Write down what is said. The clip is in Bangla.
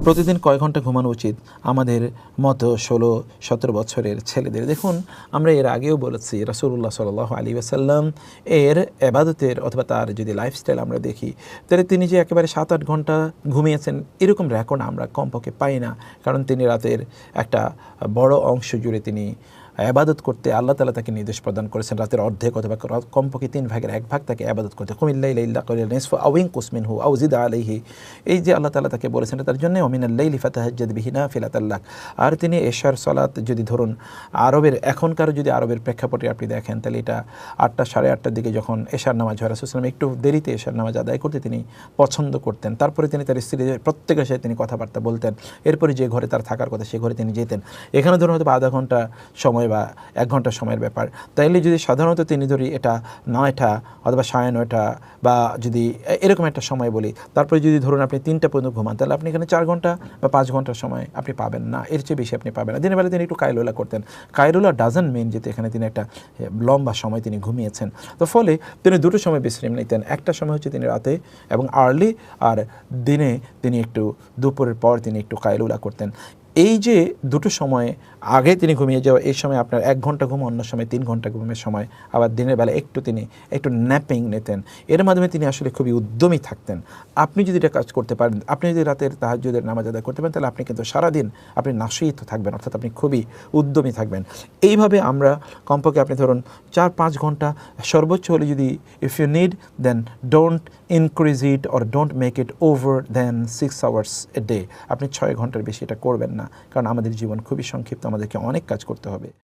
প্রতিদিন কয় ঘন্টা ঘুমানো উচিত আমাদের মতো ১৬-১৭ বছরের ছেলেদের? দেখুন, আমরা এর আগেও বলেছি রাসূলুল্লাহ সাল্লাল্লাহু আলাইহি ওয়াসাল্লাম এর ইবাদতের অথবা তার যদি লাইফস্টাইল আমরা দেখি, তাহলে তিনি যে একেবারে ৭-৮ ঘন্টা ঘুমিয়েছেন এরকম রেকর্ড আমরা কমপক্ষে পাই না। কারণ তিনি রাতের একটা বড় অংশ জুড়ে তিনি ইবাদত করতে আল্লাহ তাআলা তাকে নির্দেশ প্রদান করেছেন রাতের অর্ধেক অথবা কমপক্ষে ৩ ভাগের ১ ভাগ তাকে ইবাদত করতে। কুমিল লাইলা ইল্লা কলিলান নিসফাহু আও ইনকুস মিনহু আও জিদ আলাইহি। এই যে আল্লাহ তাআলা তাকে বলেছেন তার জন্য ওমিনাল লাইলি ফাতাহাজ্জাদ বিহি নাফিলাতাল লাক। আর তিনি এশার সালাত যদি ধরুন আরবের এখনকার যদি আরবের প্রেক্ষাপটে আপনি দেখেন, তাহলে এটা ৮টা সাড়ে ৮টার দিকে যখন এশার নামাজ হয়, রাসূল সাল্লাল্লাহু আলাইহি ওয়াসাল্লাম একটু দেরিতে এশার নামাজ আদায় করতে তিনি পছন্দ করতেন। তারপরে তিনি তার স্ত্রীদের প্রত্যেকের সাথে তিনি কথাবার্তা বলতেন। এরপরে যে ঘরে তার থাকার কথা সে ঘরে তিনি যেতেন। এখানে ধরুন হয়তো আধা ঘন্টা সময় বা ১ ঘন্টা সময়ের ব্যাপার। তাইলে যদি সাধারণত তিনি ধরি এটা ৯টা অথবা ৯:৩০ বা যদি এরকম একটা সময় বলি, তারপরে যদি ধরুন আপনি ৩টা পর্যন্ত ঘুমান, তাহলে আপনি এখানে ৪ ঘন্টা বা ৫ ঘন্টার সময় আপনি পাবেন না, এর চেয়ে বেশি আপনি পাবেন না। দিনের বেলা তিনি একটু কায়লুলা করতেন। কায়লুলা ডাজন্ট মিন যেতে এখানে তিনি একটা লম্বা সময় তিনি ঘুমিয়েছেন। তো ফলে তিনি দুটো সময় বিশ্রাম নিতেন। একটা সময় হচ্ছে তিনি রাতে এবং আর্লি, আর দিনে তিনি একটু দুপুরের পর তিনি একটু কায়লুলা করতেন। এই যে দুটো সময় আগে তিনি ঘুমিয়ে যাওয়া, এই সময় আপনার ১ ঘন্টা ঘুম, অন্য সময় ৩ ঘন্টা ঘুমের সময়, আবার দিনের বেলা তিনি একটু ন্যাপিং নিতেন। এর মাধ্যমে তিনি আসলে খুবই উদ্যমী থাকতেন। আপনি যদি এটা কাজ করতে পারেন, আপনি যদি রাতের তাহাজ্জুদের নামাজ আদায় করতে পারেন, তাহলে আপনি কিন্তু সারাদিন আপনি নাশীত থাকবেন, অর্থাৎ আপনি খুবই উদ্যমী থাকবেন। এইভাবে আমরা কমপক্ষে আপনি ধরুন ৪-৫ ঘন্টা সর্বোচ্চ হলে, যদি if you need then don't increase it or don't make it over than 6 hours a day. আপনি ৬ ঘন্টার বেশি এটা করবেন না, কারণ আমাদের জীবন খুবই সংক্ষিপ্ত, আমাদেরকে অনেক কাজ করতে হবে।